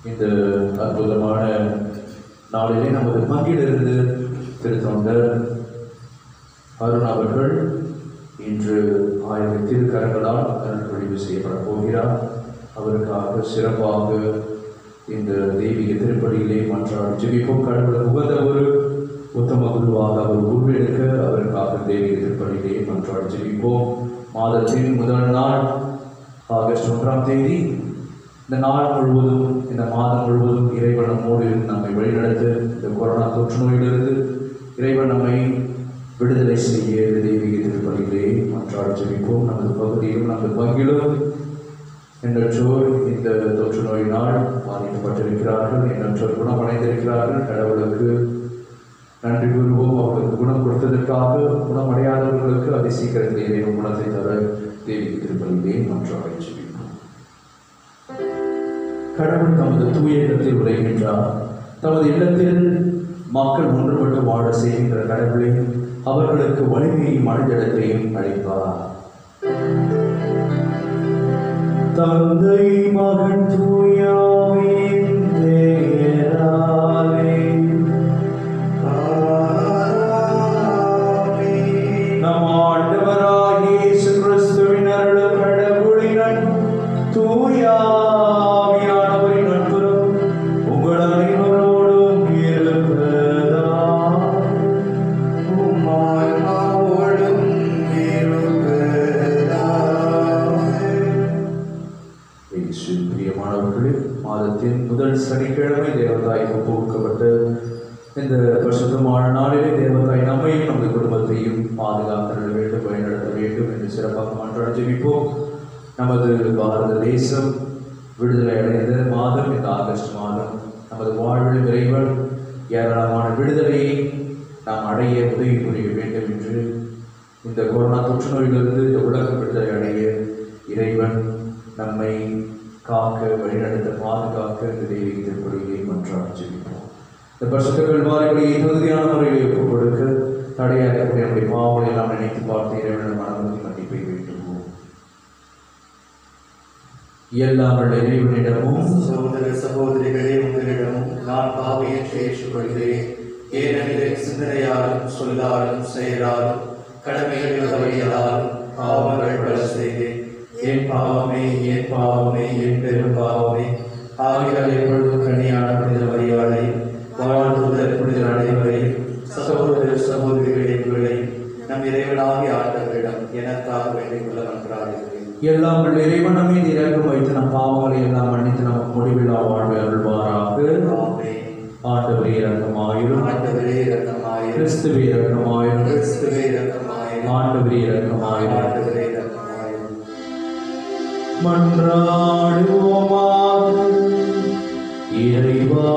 இந்த அற்புதமான நாளிலே நமது பங்கிலிருந்து திருத்தொண்டர் அருண் அவர்கள் இன்று 1000 திருக்கரங்களால் அருள்பொழிவு செய்யப்பட போகிறார். அவருக்காக சிறப்பாக இந்த தெய்வீக திருப்பலியிலே மன்றாடி ஜெபிப்போம். கடவுளுக்கு உகந்த ஒரு உத்தம குருவாக அவர் உருவெடுக்க அவருக்காக தெய்வீக திருப்பலியிலே மன்றாடி ஜெபிப்போம். மாதத்தின் முதல் நாள் ஆகஸ்ட் 1ஆம் தேதி. இந்த நாள் முழுவதும், இந்த மாதம் முழுவதும் இறைவன் நம்மோடு நம்மை வழிநடத்த, இந்த கொரோனா தொற்று நோயிலிருந்து இறைவன் நம்மை விடுதலை செய்ய தெய்வீக திருப்பலியிலே மன்றாடி ஜெபிப்போம். நமது பகுதியிலும் நமது பங்கிலும் எண்ணற்றோர் இந்த தொற்று நோயினால் பாதிக்கப்பட்டிருக்கிறார்கள், எண்ணற்றோர் குணமடைந்திருக்கிறார்கள். கடவுளுக்கு நன்றி கூறுவோம். அவர்களுக்கு குணம் கொடுத்ததற்காக. குணமடையாதவர்களுக்கு அதி சீக்கிரத்தில் இறைவன் குணத்தை தர தெய்வீக திருப்பலியிலே மன்றாடி ஜெபிப்போம். கடவுள் தமது தூய இடத்தில் உரைகின்றார். தமது இல்லத்தில் மக்கள் ஒன்றுபட்டு வாழ செய்கின்ற கடவுளை அவர்களுக்கு வலிமையும் மனிதத்தையும் அளிப்பார். தந்தை மகன் தூயாவின் பெயராலே நம் ஆண்டவராகிய இயேசு கிறிஸ்துவின் அருளும் கடவுளின் தூயாவியானவரின் நட்புறவும் உங்கள் அனைவரோடும் இருப்பதாக. பிரியமானவர்களே, மாதத்தின் முதல் சனிக்கிழமை தேவதாய்க்கு ஒப்புவிக்கப்பட்ட இந்த பரிசுத்தமான நாளிலே தேவதாய் நம்மையும் நமது குடும்பத்தையும் பாதுகாக்க வேண்டும், வழிநடத்த வேண்டும் என்று சிறப்பாக மன்றாடி ஜெபிப்போம். நமது பாரத தேசம் விடுதலை அடைந்த மாதம் இந்த ஆகஸ்ட் மாதம். நமது வாழ்வில் இறைவன் ஏராளமான விடுதலையை நாம் அடைய உதவி புரிய வேண்டும் என்று, இந்த கொரோனா தொற்று நோயிலிருந்து இந்த உலகம் விடுதலை அடைய இறைவன் நம்மை காக்க, வழிநடத்த, பாதுகாக்க இந்த தெய்வீக திருப்பலியை மன்றாடி ஜெபிப்போம். இந்த பரிசுத்த கல்வாரிகளை தகுதியான முறையில் ஒப்புக் கொடுக்க தடையாக்கக்கூடிய நம்முடைய பாவங்களை எல்லாம் நினைத்து பார்த்து இறைவனிடம் மனமுறுதி மன்னிப்பை வேண்டுவோம். எல்லாம் இறைவனிடமும் சகோதர சகோதரிகளே, உங்களிடமும் நான் பாவியற்று ஏற்றுக்கொள்கிறேன். ஏனெனில் சிந்தனையாலும் சொல்லாலும் செயலாலும் கடமைகளில் தவறியதாலும் பாவங்கள் பல செய்தேன். என் பாவமே, என் பாவமே, என் பெரும் பாவமே. ஆகியால் எப்பொழுதும் கனியான புனித மரியாதையும் வாழ்ந்துதல் புனித அனைவரையும் சகோதர சகோதரிகளே, உங்களையும் நம் இறைவனாகிய ஆண்டவரிடம் எனக்காக வேண்டிக் கொள்ள மன்றாடுகிறேன். எல்லாம் இறைவன் மீது இரக்கம் வைத்து நம் பாவங்களை எல்லாம் மன்னித்து நமக்கு முடிவில்லா வாழ்வை அருள்வாராக. ஆண்டவரே இரக்கமாயிரும், ஆண்டவரே இரக்கமாயிரும், கிறிஸ்துவே இரக்கமாயிரும், கிறிஸ்துவே இரக்கமாயிரும், ஆண்டவரே இரக்கமாயிரும், ஆண்டவரே இரக்கமாயிரும். மன்றாடுவோமாக. இறைவா,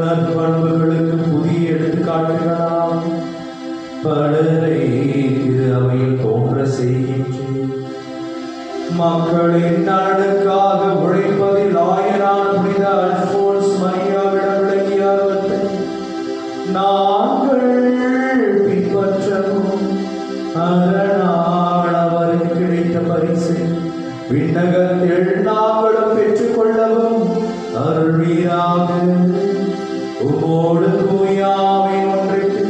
நற்பண்புகளுக்கு புதிய எடுத்துக்காட்டுகளாம் பலரை திரு அவையில் தோன்ற செய்கின்றேன். மக்களின் நலனுக்காக உழைப்பதில் ஆயனான புனித அல்போன்ஸ் மரியாவிடம் விளங்கிய ஆர்வத்தை நாங்கள் பின்பற்றவும், அரணால் அவருக்கு கிடைத்த பரிசு விண்ணகத்தில் நாங்களும் பெற்றுக்கொள்ளவும் அருள்வீராக. உமோடு தூயாவின் ஒன்றிற்கு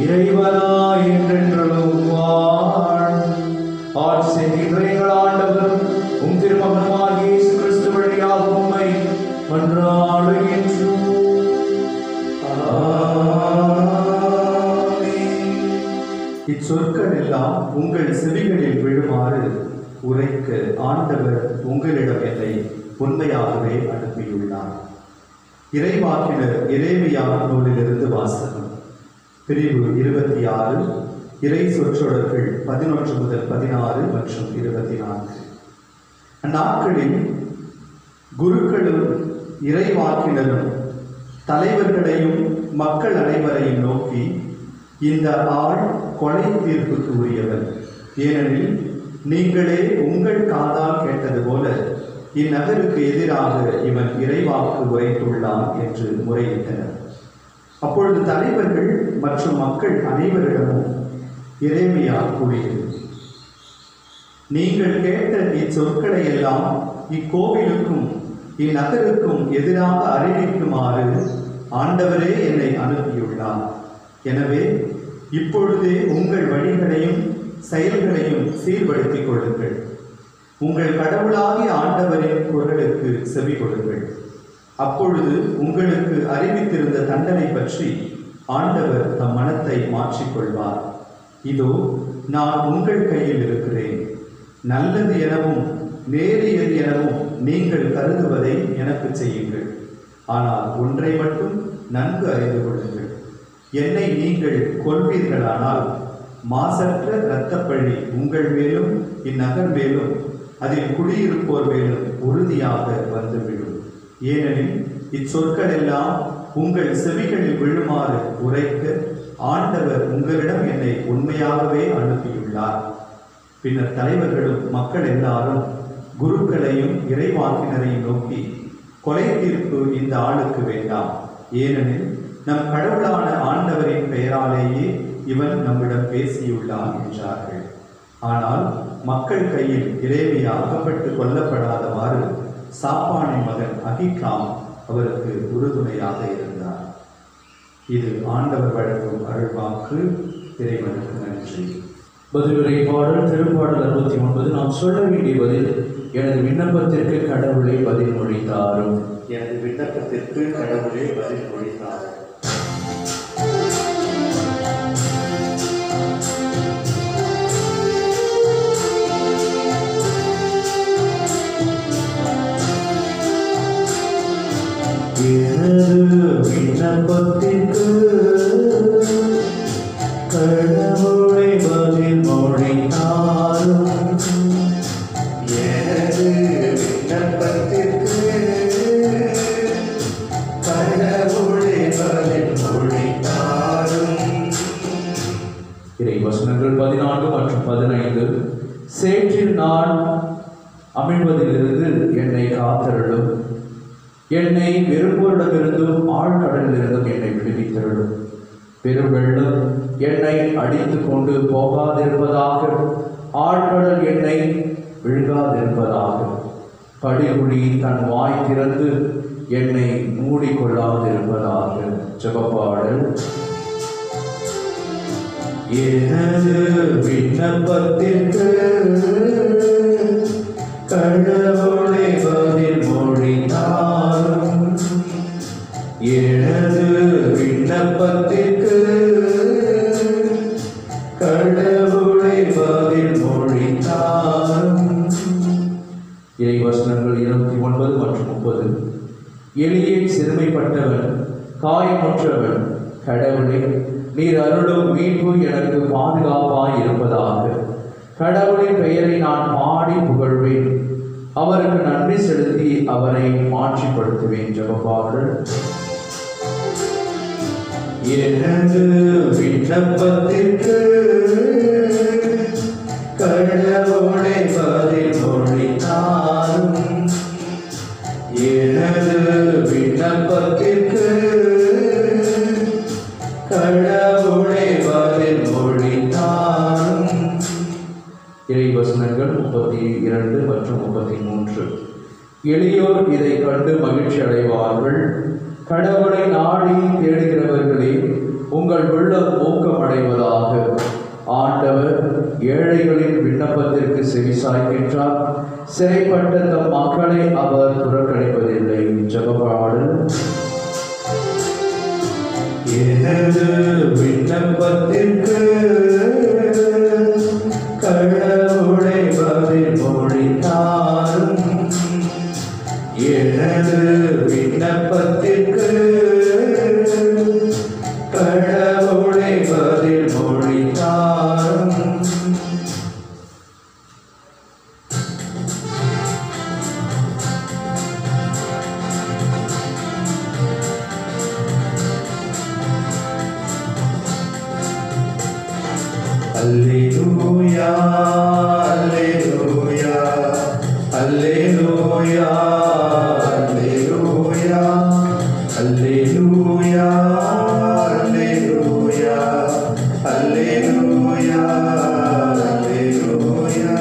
இறைவனாய் என்றென்றும் ஆட்சி எங்கள் ஆண்டவரும் உம் திருமகனுமாகிய இயேசு கிறிஸ்து வழியாக உம்மை மன்றாடுகின்றோம். இச்சொற்கள் எல்லாம் உங்கள் செவிகளில் விழுமாறு உரைக்க ஆண்டவர் உங்களிடம் என்னை உண்மையாகவே அனுப்பியுள்ளார். இறைவாக்கினர் எரேமியா நூலிலிருந்து வாசகம். பிரிவு 26, இறை சொற்றொடர்கள் 11 முதல் 16 மற்றும் 24. அந்நாட்களில் குருக்களும் இறைவாக்கினரும் தலைவர்களையும் மக்கள் அனைவரையும் நோக்கி, இந்த ஆள் கொலை தீர்ப்புக்கு உரியவர். ஏனெனில் நீங்களே உங்கள் காதால் கேட்டது போல இந்நகருக்கு எதிராக இவன் இறைவாக்கு உரைத்துள்ளான் என்று முறையிட்டனர். அப்பொழுது தலைவர்கள் மற்றும் மக்கள் அனைவரிடமும் எரேமியா கூறியது, நீங்கள் கேட்ட இச்சொற்களை எல்லாம் இக்கோவிலுக்கும் இந்நகருக்கும் எதிராக அறிவிக்குமாறு ஆண்டவரே என்னை அனுப்பியுள்ளார். எனவே இப்பொழுதே உங்கள் வழிகளையும் செயல்களையும் சீர்படுத்திக் கொள்ளுங்கள். உங்கள் கடவுளாகிய ஆண்டவரின் குரலுக்கு செவி கொடுங்கள். அப்பொழுது உங்களுக்கு அறிவித்திருந்த தண்டனை பற்றி ஆண்டவர் தம் மனத்தை மாற்றிக்கொள்வார். இதோ நான் உங்கள் கையில் இருக்கிறேன். நல்லது எனவும் நேரியது எனவும் நீங்கள் கருதுவதை எனக்கு செய்யுங்கள். ஆனால் ஒன்றை மட்டும் நன்கு அறிந்து கொள்ளுங்கள். என்னை நீங்கள் கொல்வீர்களானால் மாசற்ற இரத்தப்பழி உங்கள் மேலும் இந்நகர் மேலும் அதில் குடியிருப்போர் மேலும் உறுதியாக வந்துவிடும். ஏனெனில் இச்சொற்கள் எல்லாம் உங்கள் செவிகளில் விழுமாறு உரைக்க ஆண்டவர் உங்களிடம் என்னை உண்மையாகவே அனுப்பியுள்ளார். பின்னர் தலைவர்களும் மக்கள் எல்லாரும் குருக்களையும் இறைவாக்கினரையும் நோக்கி, கொலை தீர்ப்பு இந்த ஆளுக்கு வேண்டாம். ஏனெனில் நம் கடவுளான ஆண்டவரின் பெயராலேயே இவன் நம்மிடம் பேசியுள்ளான் என்றார்கள். ஆனால் மக்கள் கையில் எரேமியா அகப்பட்டு கொல்லப்படாதவாறு சாப்பானின் மகன் அகிகாம் அவருக்கு உறுதுணையாக இருந்தார். இது ஆண்டவர் வழங்கும் அருள்வாக்கு. இறைவனுக்கு நன்றி. பதிலுரை பாடல் திருப்பாடல் 69. நாம் சொல்ல வேண்டிய பதில், எனது விண்ணப்பத்திற்கு கடவுளை பதில் மொழித்தாரும். எனது விண்ணப்பத்திற்கு கடவுளே பதில் மொழித்தார். எனது விண்ணப்பத்திற்கு கடவுளை பதில் மொழித்தாரும். எனது விண்ணப்பத்திற்கு கடவுளே பதில் மொழித்தாரும். இறை வசனங்கள் 14 மற்றும் 15. சேற்றில் நான் அமிழ்வதிலிருந்து என்னை காத்தருளும். என்னை வெறுப்போரிடமிருந்தும் ஆழ்கடலிலிருந்தும் என்னை விடுவித்தருளும். பெருவெள்ளம் என்னை அடித்து கொண்டு போகாதிருப்பதாக, ஆழ்கடல் என்னை விழுகாதிருப்பதாக. படுகுழி தன் வாய் திறந்து என்னை மூடிக்கொள்ளாதிருப்பதாக. ஜெபப்பாடல். எனது விண்ணப்பத்திற்கு கடவுளை பதில் மொழித்தாரும். எனது விண்ணப்பத்திற்கு கடவுளை பதில் மொழித்தாரும். இறை வசனங்கள் 29 மற்றும் 30. எளியே சிறுமைப்பட்டவன், காயமுற்றவன், கடவுளே நீர் அருளும் மீட்பு எனக்கு பாதுகாப்பாய் இருப்பதாக. கடவுளின் பெயரை நான் பாடி புகழ்வேன். அவருக்கு நன்றி செலுத்தி அவரை மாற்றிப்படுத்துவேன். ஜெபப்பாடல். எனது விண்ணப்பத்திற்கு கடவுளை பதில் மொழித்தாரும். எனது விண்ணப்பத்திற்கு கடவுளை பதில் மொழித்தாரும். இறை வசனங்கள் 32 மற்றும் 33. எளியோர் இதை கண்டு மகிழ்ச்சி அடைவார்கள். கடவுளை நாடி தேடுகிறவர்களே, உங்கள் உள்ளம் ஊக்கமடைவதாக. ஆண்டவர் ஏழைகளின் விண்ணப்பத்திற்கு செவிசாய்க்கின்றார். சிறைப்பட்ட தம் மக்களை அவர் புறக்கணிப்பதில்லை. ஜெபப்பாடல். எனது விண்ணப்பத்திற்கு கடவுளை பதில் மொழித்தாரும். எனது விண்ணப்பத்திற்கு கடவுளை பதில் மொழித்தாரும். அல்லேலூயா அல்லேலூயா அல்லேலூயா அல்லேலூயா அல்லேலூயா.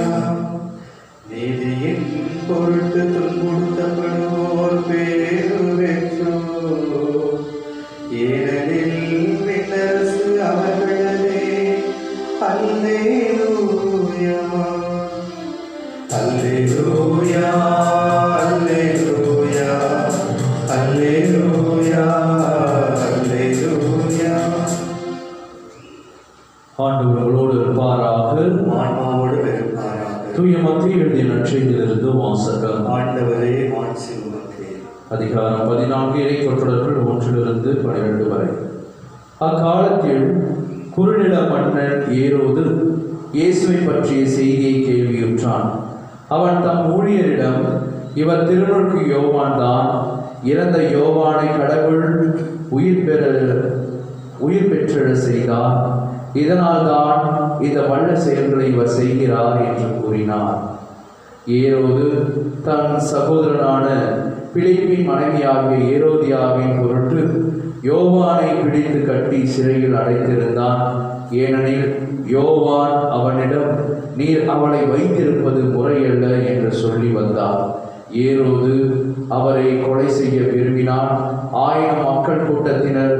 நீதியின் பொருட்டு துன்புறுத்தப்படுவோர் பேரு பெற்றோர், ஏனெனில் விண்ணரசு அவர்களே. அல்லேலூயா அல்லேலூயா அல்லேலூயா அல்லேலூயா அல்லேலூயா. ஆண்டவர் உங்களோடு இருப்பாராக. ஆன்மாவோடு இருப்பாராக. தூய மத்திய எழுதிய நற்செய்தியிலிருந்து வாசகம். ஆண்டவரே மாட்சி உமக்கே. அதிகாரம் 14 இறை சொற்றொடர்கள் 1 to 12 வரை. அக்காலத்தில் குறுநில மன்னன் ஏரோது இயேசுவை பற்றிய செய்தியை கேள்வியுற்றான். அவன் தம் ஊழியரிடம், இவர் திருமுழுக்கு யோவான் தான். இறந்த யோவானை கடவுள் உயிர் பெற்றெழ செய்தார். இதனால் தான் இந்த வல்ல செயல்களை இவர் செய்கிறார் என்று கூறினார். ஏரோது தன் சகோதரனான பிலிப்பின் மனைவியாகிய ஏரோதியாவின் பொருட்டு யோவானை பிடித்து கட்டி சிறையில் அடைத்திருந்தான். ஏனெனில் யோவான் அவனிடம், நீர் அவளை வைத்திருப்பது முறையல்ல என்று சொல்லி வந்தார். ஏரோது அவரை கொலை செய்ய விரும்பினார். ஆயிரம் மக்கள் கூட்டத்தினர்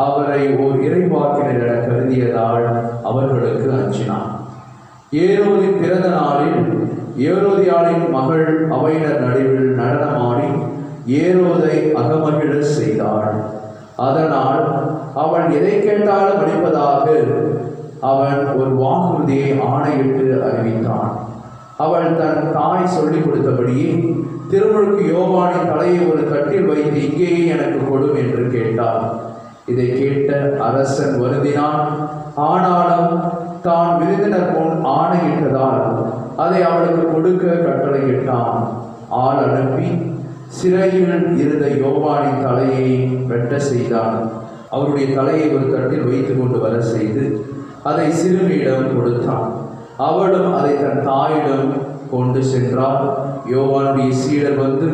அவரை ஓர் இறைவாக்கினர் என கருதியதால் அவர்களுக்கு அஞ்சினார். ஏரோதின் பிறந்த நாளில் ஏரோதியாளின் மகள் அவையினர் நடுவில் நடனமாடி ஏரோதை அகமகிழ செய்தாள். அதனால் அவன் எதை கேட்டாலும் அளிப்பதாக அவன் ஒரு வாக்குறுதியை ஆணையிட்டு அறிவித்தான். அவள் தன் தாய் சொல்லிக் கொடுத்தபடியே திருமுழுக்கு யோவானின் தலையை ஒரு தட்டில் வைத்து இங்கேயே எனக்கு கொடும் என்று கேட்டாள். இதை கேட்ட அரசன் வருந்தினான். ஆனாலும் தான் விருந்தினர் முன் ஆணையிட்டதால் அதை அவளுக்கு கொடுக்க கட்டளையிட்டான். ஆள் அனுப்பி சிறையில் இருந்த யோவானின் தலையை வெட்ட செய்தான். அவருடைய தலையை ஒரு தட்டில் வைத்து கொண்டு வர செய்து அதை சிறுமியிடம் கொடுத்தான். அவளும் அதை தன் தாயிடம் கொண்டு சென்றார். யோவானுடைய சீடர் வந்து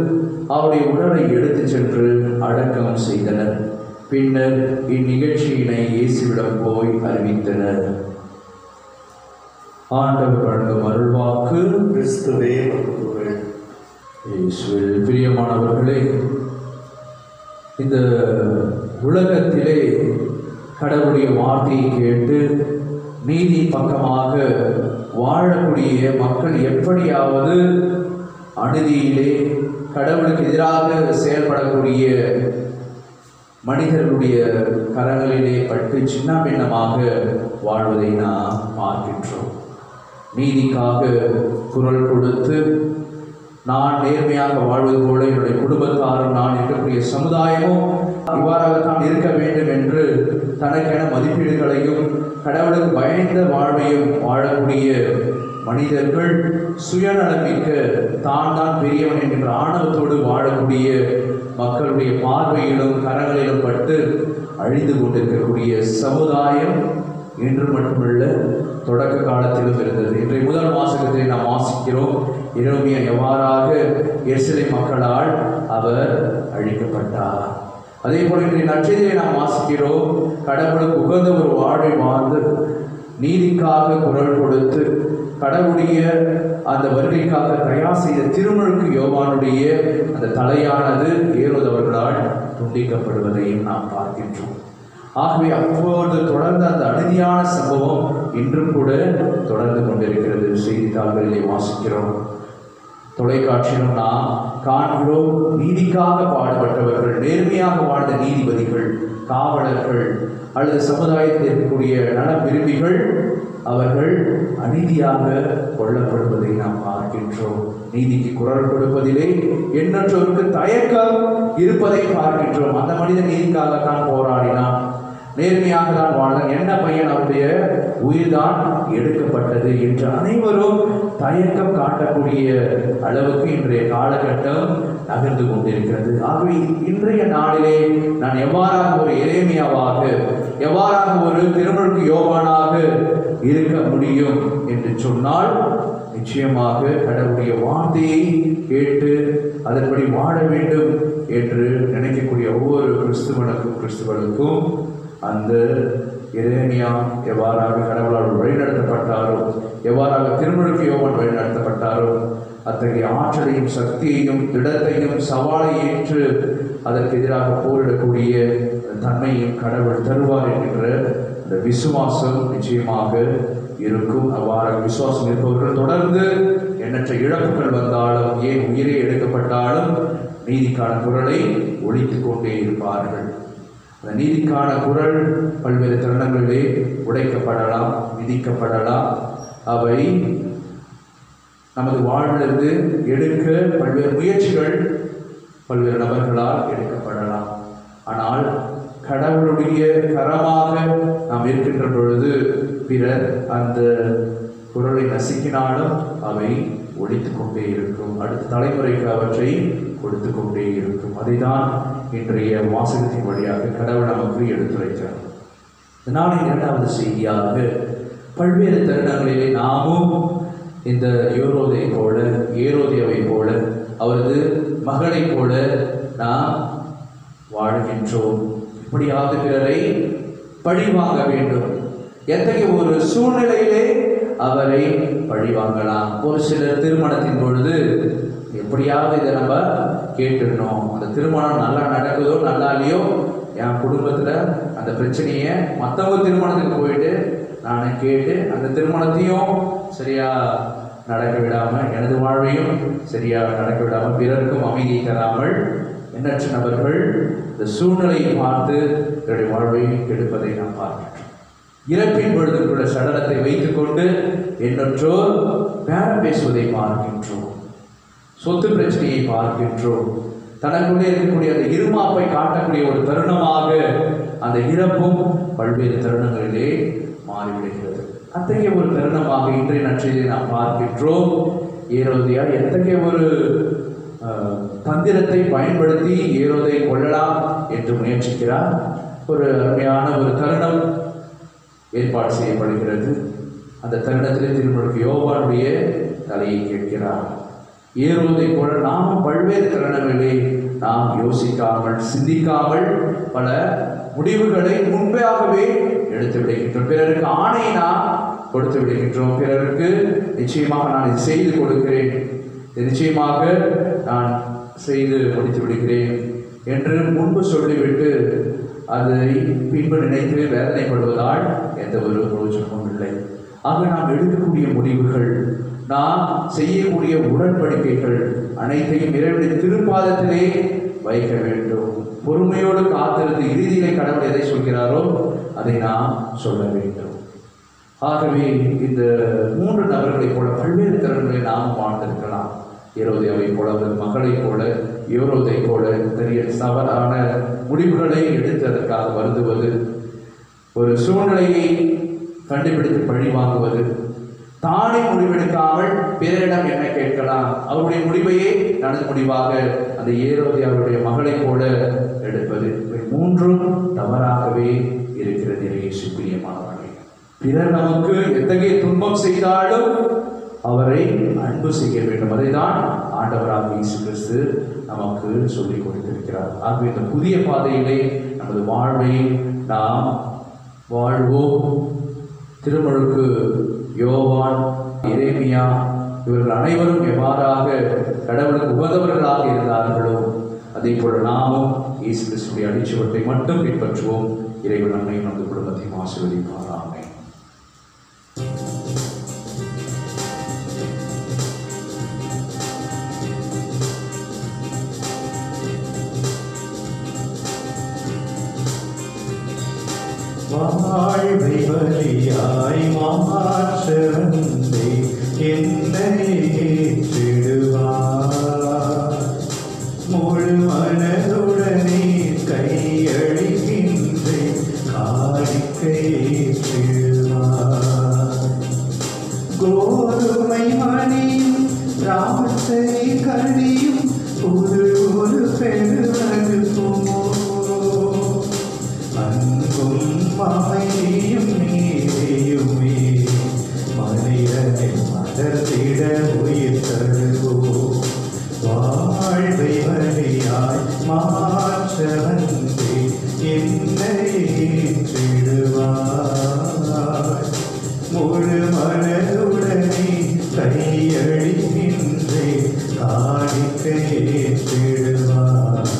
அவருடைய உடலை எடுத்துச் சென்று அடக்கம் செய்தனர். பின்னர் இந்நிகழ்ச்சியினை இயேசுவிடம் போய் அறிவித்தனர். ஆண்டவர் வழங்கும் அருள்வாக்கு. கிறிஸ்துவே புகழ். இயேசுவில் பிரியமானவர்களே, இந்த உலகத்திலே கடவுளுடைய வார்த்தையை கேட்டு நீதி பக்கமாக வாழக்கூடிய மக்கள் எப்படியாவது அநீதியிலே கடவுளுக்கு எதிராக செயல்படக்கூடிய மனிதர்களுடைய கரங்களிலே பட்டு சின்ன பின்னமாக வாழ்வதை நாம் பார்க்கின்றோம். நீதிக்காக குரல் கொடுத்து நான் நேர்மையாக வாழ்வது போல என்னுடைய குடும்பத்தாரும் நான் இருக்கக்கூடிய சமுதாயமும் இவ்வாறாகத்தான் இருக்க வேண்டும் என்று தனக்கென மதிப்பீடுகளையும் கடவுளுக்கு பயந்த வாழ்வையும் வாழக்கூடிய மனிதர்கள் சுயநலமிக்க தான் தான் பெரியவன் என்கின்ற ஆணவத்தோடு வாழக்கூடிய மக்களுடைய பார்வையிலும் கரங்களிலும் பட்டு அழிந்து கொண்டிருக்கக்கூடிய சமுதாயம் இன்று மட்டுமல்ல தொடக்க காலத்திலும் இருந்தது. இன்றைய முதல் வாசகத்தை நாம் வாசிக்கிறோம். எரேமியா எவ்வாறாக எருசலேம் மக்களால் அவர் அழிக்கப்பட்டார். அதே போல இன்றைய நற்செய்தியை நாம் வாசிக்கிறோம். கடவுளுக்கு உகந்த ஒரு வாழ்வை வாழ்ந்து நீதிக்காக குரல் கொடுத்து கடவுளுடைய அந்த வருகைக்காக தயார் செய்த திருமுழுக்கு யோவானுடைய அந்த தலையானது ஏரோது அவர்களால் துண்டிக்கப்படுவதையும் நாம் பார்க்கின்றோம். ஆகவே அப்போது தொடர்ந்த அந்த அநீதியான சம்பவம் இன்றும் கூட தொடர்ந்து கொண்டிருக்கிறது. செய்தித்தாள்களிலே வாசிக்கிறோம், தொலைக்காட்சியிலும் நாம் காண்கிறோம். நீதிக்காக பாடுபட்டவர்கள், நேர்மையாக வாழ்ந்த நீதிபதிகள், காவலர்கள் அல்லது சமுதாயத்தில் இருக்கக்கூடிய நல விரும்பிகள் அவர்கள் அநீதியாக கொல்லப்படுவதை நாம் பார்க்கின்றோம். நீதிக்கு குரல் கொடுப்பதிலே எண்ணற்றோருக்கு தயக்கம் இருப்பதை பார்க்கின்றோம். அந்த மனிதன் நீதிக்காகத்தான் போராடினான், நேர்மையாக தான் வாழ்ந்தான், என்ன பையன் அவருடைய உயிர்தான் எடுக்கப்பட்டது என்று அனைவரும் தயக்கம் காட்டக்கூடிய அளவுக்கு இன்றைய காலகட்டம் நகர்ந்து கொண்டிருக்கிறது. ஆகவே இன்றைய நாளிலே நான் எவ்வாறாக ஒரு எரேமியாவாக, எவ்வாறாக ஒரு திருமுழுக்கு யோவானாக இருக்க முடியும் என்று சொன்னால் நிச்சயமாக கடவுளுடைய வார்த்தையை கேட்டு அதன்படி வாழ வேண்டும் என்று நினைக்கக்கூடிய ஒவ்வொரு கிறிஸ்துவனுக்கும் அந்த எரேமியா எவ்வாறாக கடவுளால் வழிநடத்தப்பட்டாரோ, எவ்வாறாக திருமுழுக்கு யோவான் வழிநடத்தப்பட்டாரோ, அத்தகைய ஆற்றலையும் சக்தியையும் திடத்தையும் சவாலை ஏற்று அதற்கு எதிராக போரிடக்கூடிய தன்மையும் கடவுள் தருவார் என்கின்ற அந்த விசுவாசம் நிச்சயமாக இருக்கும். அவ்வாறாக விசுவாசம் இருப்பவர்கள் தொடர்ந்து எண்ணற்ற இழப்புகள் வந்தாலும், ஏன் உயிரை எடுக்கப்பட்டாலும் நீதிக்கான குரலை ஒலித்துக் கொண்டே இருப்பார்கள். அந்த நீதிக்கான குரல் பல்வேறு தருணங்களிலே உடைக்கப்படலாம், மிதிக்கப்படலாம். அவை நமது வாழ்விலிருந்து எடுக்க பல்வேறு முயற்சிகள் பல்வேறு நபர்களால் எடுக்கப்படலாம். ஆனால் கடவுளுடைய கரமாக நாம் இருக்கின்ற பொழுது பிறர் அந்த குரலை நசுக்கினாலும் அவை ஒழித்துக் கொண்டே இருக்கும். அடுத்த தலைமுறைக்கு அவற்றை கொடுத்து கொண்டே இருக்கும். அதைதான் இன்றைய வாசகத்தின் வழியாக கடவுள் நமக்கு எடுத்துரைத்தார். நாளின் இரண்டாவது செய்தியாக பல்வேறு தருணங்களிலே நாமும் இந்த ஏரோதியாவை போல அவரது மகளை போல நாம் வாழ்கின்றோம். இப்படியாவது பிறரை பழிவாங்க வேண்டும். எத்தகைய ஒரு சூழ்நிலையிலே அவரை பழிவாங்கலாம். ஒரு சிலர் திருமணத்தின் பொழுது எப்படியாவது இதை நம்ம கேட்டுடணும், அந்த திருமணம் நல்லா நடக்குதோ நல்லா இல்லையோ, என் குடும்பத்தில் அந்த பிரச்சனையை மற்றவங்க திருமணத்துக்கு போயிட்டு நான் கேட்டு அந்த திருமணத்தையும் சரியா நடக்க விடாமல், எனது வாழ்வையும் சரியாக நடக்க விடாமல், பிறருக்கும் அமைதியை தராமல் எண்ணற்ற நபர்கள் இந்த சூழ்நிலையை பார்த்து என்னுடைய வாழ்வை கெடுப்பதை நாம் பார்க்கின்றோம். இறப்பின் பொழுதுக்குள்ள சடலத்தை வைத்துக்கொண்டு எண்ணற்றோர் பேரம் பேசுவதை பார்க்கின்றோம். சொத்து பிரச்சனையை பார்க்கின்றோம். தனக்குள்ளே இருக்கக்கூடிய அந்த இருமாப்பை காட்டக்கூடிய ஒரு தருணமாக அந்த இறப்பும் பல்வேறு தருணங்களிலே மாறிவிடுகிறது. அத்தகைய ஒரு தருணமாக இன்றைய நற்செய்தியை நாம் பார்க்கின்றோம். ஏரோதியார் எத்தகைய ஒரு தந்திரத்தை பயன்படுத்தி ஏரோதை கொள்ளலாம் என்று முயற்சிக்கிறார். ஒரு அருமையான ஒரு தருணம் ஏற்பாடு செய்யப்படுகிறது. அந்த தருணத்தில் திருமுழுக்கு யோவானுடைய தலையை கேட்கிறார். ஏரோதை கொள்ள நாமும் பல்வேறு தருணங்களிலே நாம் யோசிக்காமல் சிந்திக்காமல் பல முடிவுகளை முன்பாகவே எடுத்து விடுகின்றோம். பிறருக்கு ஆணை நாம் கொடுத்து விடுகின்றோம். பிறருக்கு நிச்சயமாக நான் இது செய்து கொடுக்கிறேன், நிச்சயமாக நான் செய்து முடித்து விடுகிறேன் என்று முன்பு சொல்லிவிட்டு அதை பின்பு நினைத்து வேதனைப்படுவதால் எந்த ஒரு பிரயோஜனமும் இல்லை. ஆக நாம் எடுக்கக்கூடிய முடிவுகள், நாம் செய்யக்கூடிய உடன்படிக்கைகள் அனைத்தையும் இறைவனுடைய திருப்பாதத்திலே வைக்க வேண்டும். பொறுமையோடு காத்திருந்து இறுதியிலே கடவுள் எதை சொல்கிறாரோ அதை நாம் சொல்ல வேண்டும். ஆகவே இந்த 3 நபர்களைப் போல பல்வேறு திறன்களை நாம் வாழ்ந்திருக்கலாம். ஏரோதியாவை போல, அவரது மகளைப் போல, ஏரோதை போல பெரிய தவறான முடிவுகளை எடுத்து அதற்காக வருந்துவது, ஒரு சூழ்நிலையை கண்டுபிடித்து பழி வாங்குவது, தானே முடிவெடுக்காமல் பிறரிடம் என்ன கேட்கலாம், அவருடைய முடிவையே தனது முடிவாக அந்த ஏரோதியாவுடைய மகளை போல எடுப்பது, இவை 3ம் தவறாகவே இருக்கிறது. இயேசு பிரியமானவர்களே, பிறர் நமக்கு எத்தகைய துன்பம் செய்தாலும் அவரை அன்பு செய்ய வேண்டும். அதைதான் ஆண்டவராக இயேசு கிறிஸ்து நமக்கு சொல்லிக் கொடுத்திருக்கிறார். ஆகவே இந்த புதிய பாதையிலே நமது வாழ்வை நாம் வாழ்வோம். திருமுழுக்கு யோவான், எரேமியா இவர்கள் அனைவரும் எவ்வாறாக கடவுளுக்கு உகந்தவர்களாக இருந்தார்களோ அதே போல நாமும் இயேசு கிறிஸ்துவின் அடிச்சுவட்டை மட்டும் பின்பற்றுவோம். இறைவன் நம்மையும் நமது குடும்பத்தையும் ஆசீர்வதிப்பார். ஆமென். வாழ்வை பலியாய் மாற்ற வந்தே என்னை ஏற்றிடுவார். முழு மனதுடனே கையளிக்கின்றேன், காணிக்கை ஏற்றிடுவார். கோதுமை மணியும் திராட்சை கனியும் புது ஒரு பெருவது போமோ, அன்பும் அமைதியும் நீதியுமே வாழ்வை வழியாய் மாற்ற வந்தே என்னை ஏற்றிடுவாய். முழு மனதுடனே கையளிக்கின்றே காணிக்கை ஏற்றிடுவாய்.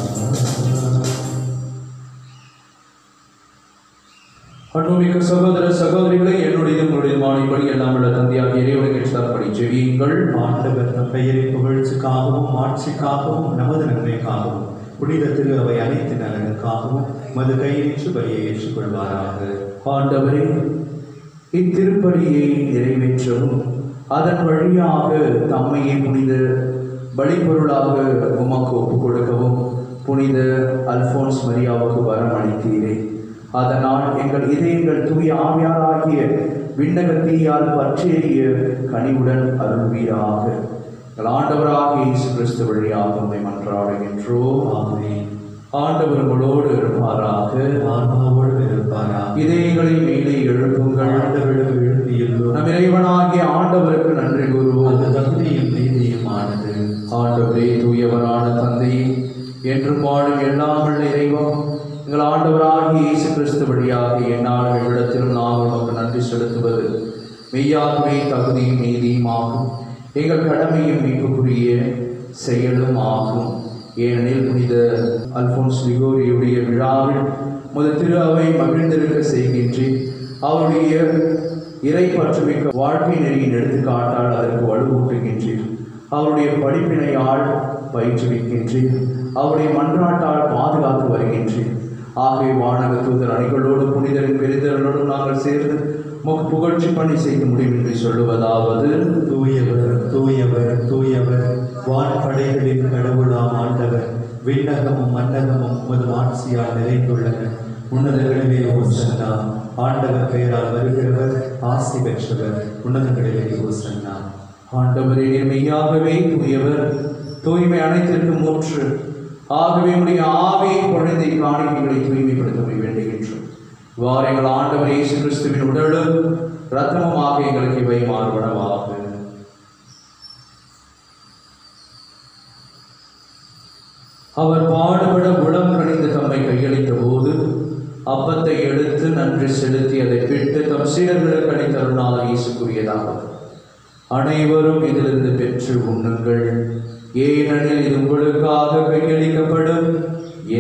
அன்புமிக்க சகோதர சகோதரிகளை என்னுடைய உங்களுடைய மாணிப்படி எல்லாம் உள்ள தந்தையாக இறைவனுக்கு ஏற்றாற்படி ஜெபியுங்கள். ஆண்டவர் நம் பெயரின் புகழ்ச்சிக்காகவும் ஆட்சிக்காகவும் நமது நன்மைக்காகவும் புனித திரு அவை அனைத்து நலனுக்காகவும் மது கையேற்று பலியை ஏற்றுக்கொள்வாராக. ஆண்டவரே, இத்திருப்பலியை நிறைவேற்றவும் அதன் வழியாக தம்மையை புனித பலிப்பொருளாக உமக்கு ஒப்புக் கொடுக்கவும் புனித அல்போன்ஸ் மரியாவுக்கு வரம் அளித்தீரே. அதனால் எங்கள் இதயங்கள் தூய ஆவியாராகிய விண்ணகத்தீயால் பற்றிய கனிவுடன் அருள்வீராக. எங்கள் ஆண்டவராக இயேசு கிறிஸ்து வழியாக உம்மை மன்றாடுகின்றோம். ஆமென். ஆண்டவர் உங்களோடு இருப்பாராக. ஆன்மாவோடு இருப்பாராக. இதயங்களை மேலே எழுப்புங்கள். ஆண்டவரிடம் எழுப்பியுள்ளோம். நம் இறைவனாகிய ஆண்டவருக்கு நன்றி கூறுவோம். அந்த தகுதியும் நீதியுமானது. ஆண்டவரே, தூயவரான தந்தையே, என்றும் வாழும் எல்லாம் உள்ள இறைவன், எங்கள் ஆண்டவராகிய இயேசு கிறிஸ்து வழியாக என்னால் எவ்விடத்திலும் நாங்கள் உமக்கு நன்றி செலுத்துவது மெய்யாகவே தகுதியும் நீதியும் ஆகும். எங்கள் கடமையும் மீட்புக்குரிய செயலும் ஆகும். ஏனெனில் புனித அல்போன்ஸ் லிகோரியுடைய விழாவில் முதல் திரு அவை மகிழ்ந்திருக்க செய்கின்றேன். அவருடைய இறை பற்றுமிக்க வாழ்க்கை நெறியின் எடுத்துக்காட்டால் அதற்கு வலுவூட்டுகின்றேன். அவருடைய படிப்பினையால் பயிற்றுவிக்கின்றேன். அவருடைய மன்றாட்டால் பாதுகாத்து வருகின்றேன். ஆகவே வானக தூதர் அணிகளோடு புனிதரின் பெரிதர்களோடும் நாங்கள் சேர்ந்து புகழ்ச்சி பணி செய்ய முடியும் என்று சொல்லுவதாவது: தூயவர் தூயவர் தூயவர், வான்படைகளின் கடவுளாம் ஆண்டவர், விண்ணகமும் மன்னகமும் உமது ஆட்சியால் நிறைந்துள்ளன. உன்னதங்களிலே ஓசன்னா. ஆண்டவர் பெயரால் வருகிறவர் ஆசி பெற்றவர். உன்னதங்களிலே ஓசன்னா. ஆண்டவரே, மெய்யாகவே தூயவர், தூய்மை அனைத்திற்கும் ஊற்று. ஆகவே உடைய ஆவியை பொழுதை காணிக்கைகளை தூய்மைப்படுத்த வேண்டுகின்றோம். இவ்வாறு எங்கள் ஆண்டவர் இயேசு கிறிஸ்துவின் உடலும் இரத்தமுமாக எங்களுக்கு இவை மாறுபடவாக. அவர் பாடுபட உளம் கணிந்து தம்மை கையளித்த போது அப்பத்தை எடுத்து நன்றி செலுத்தி அதை பிட்டு தம் சீடர்களுக்கு அளித்தருளால் இயேசுக்குரியதாகும். அனைவரும் இதிலிருந்து பெற்று உண்ணுங்கள், ஏனெனில் இது உங்களுக்காக கையளிக்கப்படும்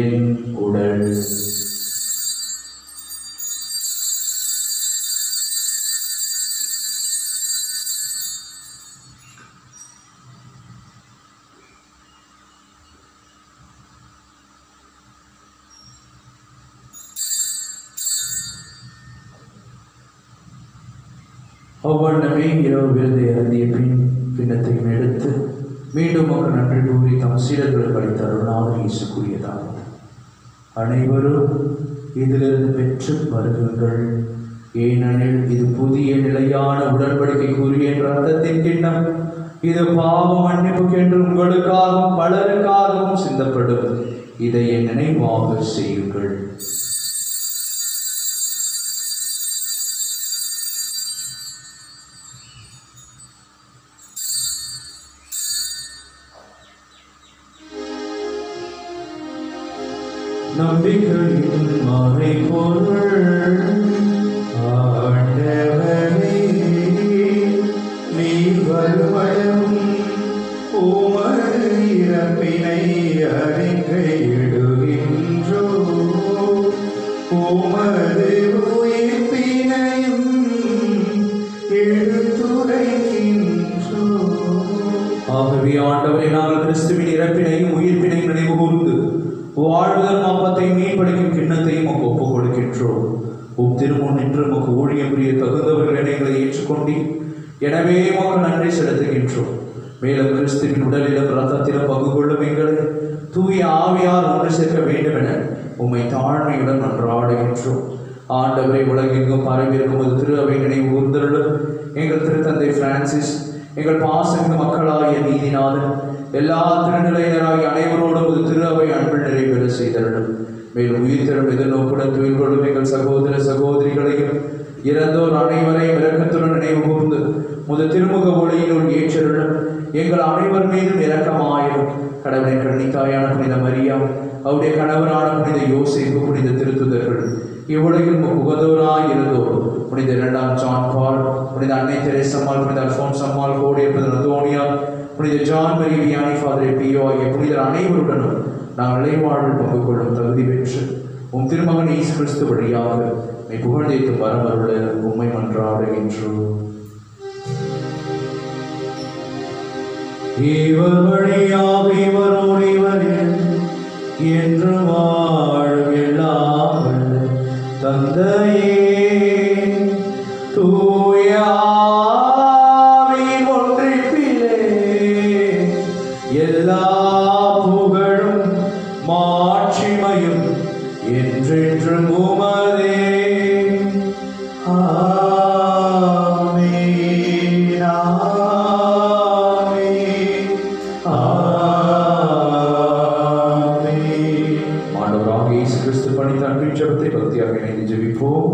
என் உடல். அவ்வண்ணமே இரவு விருதை அருந்திய பின்னத்தையும் எடுத்து மீண்டும் அவர் நன்றி கூறி தம் சீடர்களுக்கு அளித்த அருளால் இயேசுக்குரியதாகும். அனைவரும் இதிலிருந்து பெற்று வருகுங்கள், ஏனெனில் இது புதிய நிலையான உடன்படிக்கைக்குரிய இரத்தத்தின் கிண்ணம். இது பாவ மன்னிப்புக்கென்று உங்களுக்காகவும் பலருக்காகவும் சிந்தப்படும். இதை என் நினைவாக செய்யுங்கள். நம்பிக்கையின் மறைபொருள் ஆண்டவரே, நீர் வருவதும் உமது இறப்பினை அறிக்கையிடுகின்றோம். உமது உயிர்ப்பினையும் எடுத்துரைக்கின்றோம். ஆகவே ஆண்டவரை, நாங்கள் கிறிஸ்துவின் இறப்பினையும் உயிர்ப்பினையும் நினைவு கூர்ந்து வாழ்வுதல் அப்பத்தை மீன்படிக்கும் கிண்ணத்தையும் ஒப்புக் கொடுக்கின்றோம். திருமுன் நின்று உமக்கு ஊழியம் புரிய தகுந்தவர்கள் எங்களை ஏற்றுக்கொண்டு எனவே உமக்கு நன்றி செலுத்துகின்றோம். மேலும் கிறிஸ்துவின் உடலிலும் இரத்தத்திலும் பங்கு கொள்ளும் எங்களை தூய ஆவியார் ஒன்று சேர்க்க வேண்டும் என உம்மை தாழ்மையுடன் மன்றாடுகின்றோம். ஆண்டவரை, உலகெங்கும் பரவியிருக்கும் ஒரு திரு அவை நினைவு கூர்ந்தருளும். எங்கள் திருத்தந்தை பிரான்சிஸ், எங்கள் பாசமிகு மக்களாகிய நீதிநாதன், எல்லா திருநிலையினராகிய அனைவரோடும் ஒரு திரு அவை அன்பில் நிறைவேற செய்தருளும். மேலும் உயிர்த்தெழும் எதிர்நோக்குடன் துயில் கொள்ளும் எங்கள் சகோதர சகோதரிகளையும் இறந்தோர் அனைவரையும் இரக்கத்துடன் நினைவு கூர்ந்து முதல் திருமுக ஒளியினுள் ஏற்றருளும். எங்கள் அனைவர் மீதும் இரக்கமாயும் கடவுளின் கன்னித்தாயான புனித மரியா, அவருடைய கணவரான புனித யோசேப்பு, புனித திருத்துதர்கள், இவ்வுலகில் உகந்தோராய் இருந்தோர் புனித 2ஆம் ஜான் பால், புனித அன்னை தெரேசம்மாள், புனித அல்போன்ஸ் அம்மாள், கோடிய புனித அந்தோனியா, புனித ஜான் மரி வியானி, ஃபாதர் பியோ ஆகிய புனிதர் அனைவருடனும் நாங்கள் நிலைவாழ்வில் பங்கு கொள்ளும் தகுதி பெற்று உம் திருமகன் இயேசு கிறிஸ்து வழியாக மெய் புகழ்ந்தேத்து வரமருள உம்மை மன்றாடுகின்றோம். இவர் வழியாக இவரோடு இவரில் என்று வாழும் எல்லாம் வல்ல தந்தையே, தூய ஆவியின் ஒன்றிப்பிலே எல்லா புகழும் மாட்சிமையும் என்றென்றும் உமதே.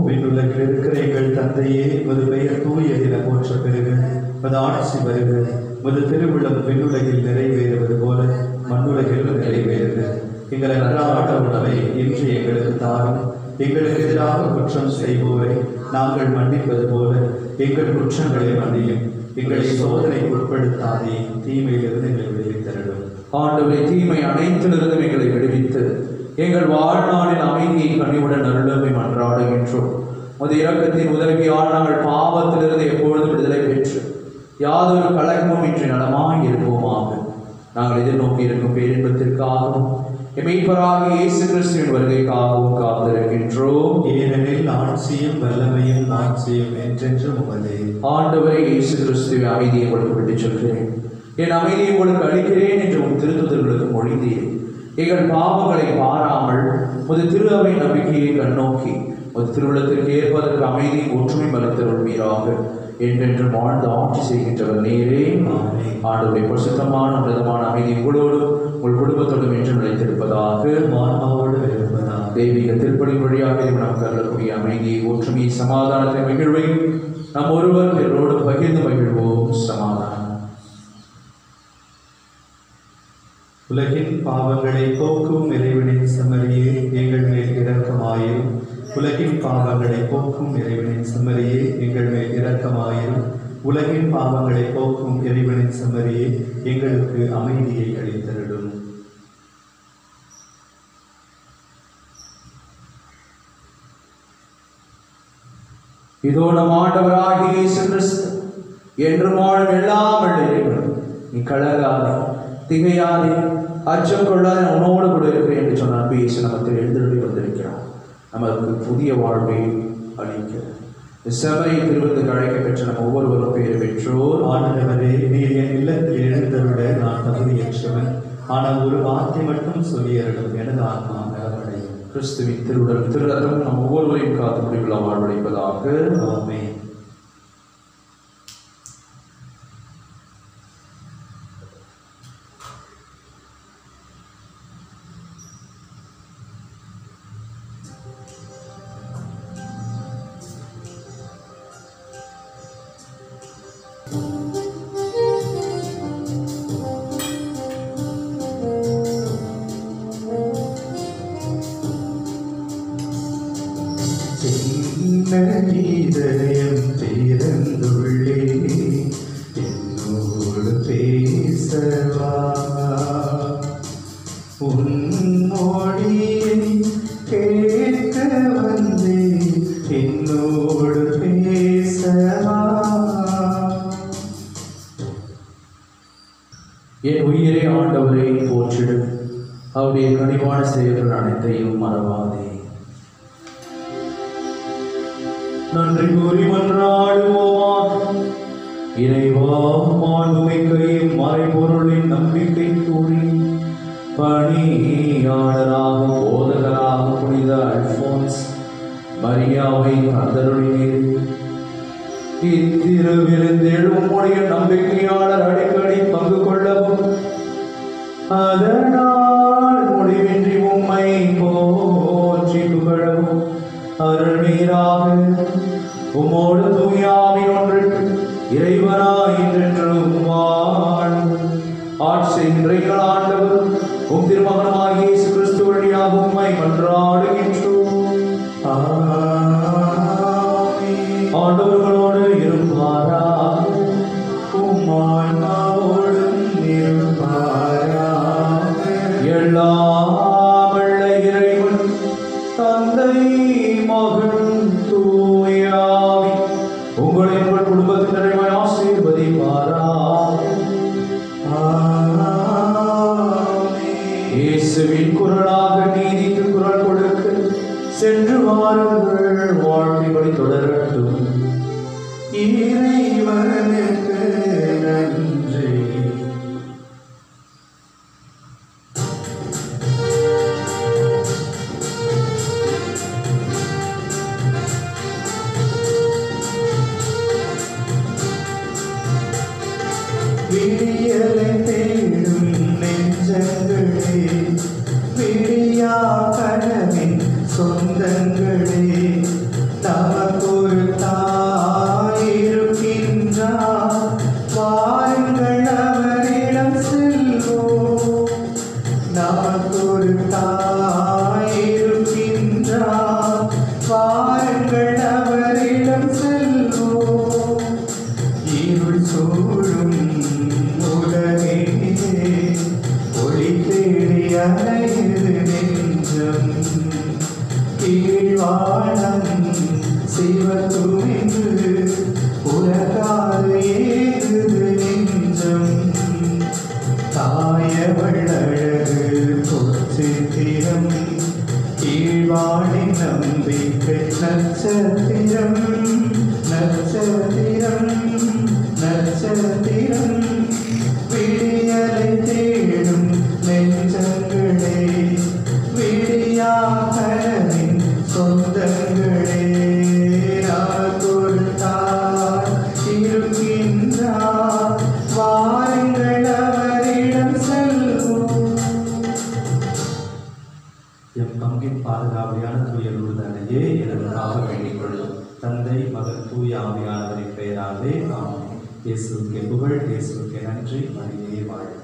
விண்ணுலகில் இருக்கிற எங்கள் தந்தையே, உமது பெயர் தூயது என போற்ற பெறுக. உமது ஆட்சி வருக. உமது திருவுள்ளம் விண்ணுலகில் நிறைவேறுவது போல மண்ணுலகிலும் நிறைவேறுக. எங்கள் அன்றாட உணவை இன்று எங்களுக்கு தாரும். எங்களுக்கு எதிராக குற்றம் செய்வோரை நாங்கள் மன்னிப்பது போல எங்கள் குற்றங்களை மன்னியும். எங்களை சோதனைக்கு உட்படுத்தாதே, தீமையிலிருந்து எங்களை விடுவித்தருளும். ஆண்டவரே, தீமை அனைத்திலிருந்தும் எங்களை விடுவித்து எங்கள் வாழ்நாளில் அமைதியை கனிவுடன் அருளமை மன்றாடுகின்றோம். உமது இரக்கத்தின் உதவியால் நாங்கள் பாவத்திலிருந்து எப்பொழுதும் விடுதலை பெற்று யாதொரு கலக்கமும் இன்றி நலமாய் இருப்போமாக. நாங்கள் எதிர்நோக்கி இருக்கும் பேரின்பத்திற்காகவும் மீட்பராகிய இயேசு கிறிஸ்துவின் வருகைக்காகவும் காத்திருக்கின்றோம். ஏனெனில் ஆட்சியும் வல்லமையும் மாட்சியும் என்றென்றும் உமதே. ஆண்டவரே இயேசு கிறிஸ்துவை அமைதியை உங்களுக்கு விட்டுச் சொல்கிறேன், என் அமைதியை உங்களுக்கு அளிக்கிறேன் என்று உன் திருத்துதர்களுக்கு மொழிந்தீர். எங்கள் பாவங்களை பாராமல் உமது திரு அவை நம்பிக்கையை கண்ணோக்கி உமது திருவுள்ளத்திற்கு ஏற்பதற்கு அமைதி ஒற்றுமை மறுத்தருள்வீராக. என்றென்றும் வாழ்ந்து ஆட்சி செய்கின்றவர் நீரே. ஆண்டவருடைய பரிசுத்தமான உன்னதமான அமைதி உங்களோடும் உங்கள் குடும்பத்தோடும் என்று நிலைத்திருப்பதாக. தெய்வீக திருப்பலி வழியாக நமக்கு அருளக்கூடிய அமைதியை, ஒற்றுமையை, சமாதானத்தை, மகிழ்வை நாம் ஒருவர் பிறரோடு பகிர்ந்து மகிழ்வோம். சமாதானம். உலகின் பாவங்களை போக்கும் இறைவனின் செம்மறியே, எங்கள் மேல் இரக்கமாயிரும். உலகின் பாவங்களை போக்கும் இறைவனின் செம்மறியே, எங்கள் மேல் இரக்கமாயிரும். உலகின் பாவங்களை போக்கும் இறைவனின் செம்மறியே, எங்களுக்கு அமைதியை அளித்தருளும். இதோ நம் ஆண்டவராகிய இயேசு கிறிஸ்து என்றும் வாழும் எல்லாம் இறைவன், நீ கலகாதே, திகையாதே, அச்சம் கொள்ளாதே, உன்னோடு கூட இருக்கிறேன் என்று சொன்ன அன்பு இயேசு நமக்கு எழுந்தருளி வந்திருக்கிறார். நமக்கு புதிய வாழ்வை அளிக்க செம்மறி திருவிருந்துக்கு அழைக்க பெற்ற நம்ம ஒவ்வொருவரும் பேர் பெற்றோர். ஆண்டவரே, நீர் என் இல்லத்தில் எழுந்தருட நான் தகுதியற்றவன். ஆனால் ஒரு வார்த்தை மட்டும் சொல்லியருளும், எனது ஆத்மா நலமடையும். கிறிஸ்துவின் திருவுடல் திருரத்தம் நம் ஒவ்வொருவரையும் காத்து முடிவுள்ள வாழ்வடைப்பதாக. ஆமென். இதயம் திறந்துள்ளே என்னோடு பேசவா, உன்னோடியை கேட்க வந்தே என்னோடு பேசவா. என் உயிரை ஆண்டவரை போற்றிடு, அவருடைய கனிவான செயல்கள் அனைத்தையும் மறவாதே. நன்றி கூறி மன்றாடுவோமாக. இறைவா, மாண்புமிக்கையும் மறைபொருளின் நம்பிக்கை கூறி பணியாளராக போதகராக புனித அல்போன்ஸ் மரியாவை தந்தருளினீர். இத்திருவிருந்தில் உம்முடைய நம்பிக்கையாளர் அடிக்கடி பங்கு கொள்ளவும், அதனால் முடிவின்றி உம்மை போற்றி புகழவும் அருள்வீராக. உம்மோடு தூயாவி ஒன்றுக்கு இறைவனாய் என்றென்றும் வாழ்ந்து ஆட்சி செய்கின்ற எங்கள் ஆண்டவர் உம் திருமகனாகிய இயேசு கிறிஸ்து வழியாக உம்மை மன்றாடுகின்றோம். ஆண்டவர்களோடு இருப்பாராக. உம்மான்மாவோடும் இருப்பாராக. எல்லாம் வல்ல இறைவன் தந்தை மகன் தூய ஆவி உங்களை உங்கள் குடும்பத்தினரை ஆசீர்வதிப்பாராக. இயேசுவின் குரலாக நீதிக்கு குரல் கொடுக்க சென்று வாருங்கள், வாழ்வின்படி தொடரட்டும். இறைவனுக்கு நன்றி. விடியலை தேடும் நெஞ்சங்களே, விடியா கனவின் சொந்தங்களே, நமக்கொரு தாய் இருக்கின்றார், வாருங்கள் அவரிடம் செல்வோம். நமக்கொரு தாய் இருக்கின்றார், வாருங்கள் அவரிடம் செல்வோம். இருள் சூழும் உலகிலே ஒளி தேடி அலையுது நெஞ்சம். கீழ்வானம் சிவத்துணிந்து உலகாது ஏகுது நெஞ்சம். தாயவள் அழகு பொற்சித்திரம், கீழ்வானின் நம்பிக்கை நட்சத்திரம். நட்சத்திரம் நட்சத்திரம் விடியலை தேடும் நெஞ்சங்களே, விடியா கனவின் சொந்தங்களே, நமக்கொரு தாய் இருக்கின்றார், வாருங்கள் அவரிடம் செல்வோம். எம் பங்கின் பாதுகாவலியான தூய லூர்தானையே எனக்காக வேண்டிக் கொள்ளும். தந்தை மகன் தூய ஆவியானவரின் பெயராலே ஆமென். இயேசுவுக்கே புகழ், இயேசுவுக்கே நன்றி. மரியே வாழ்க.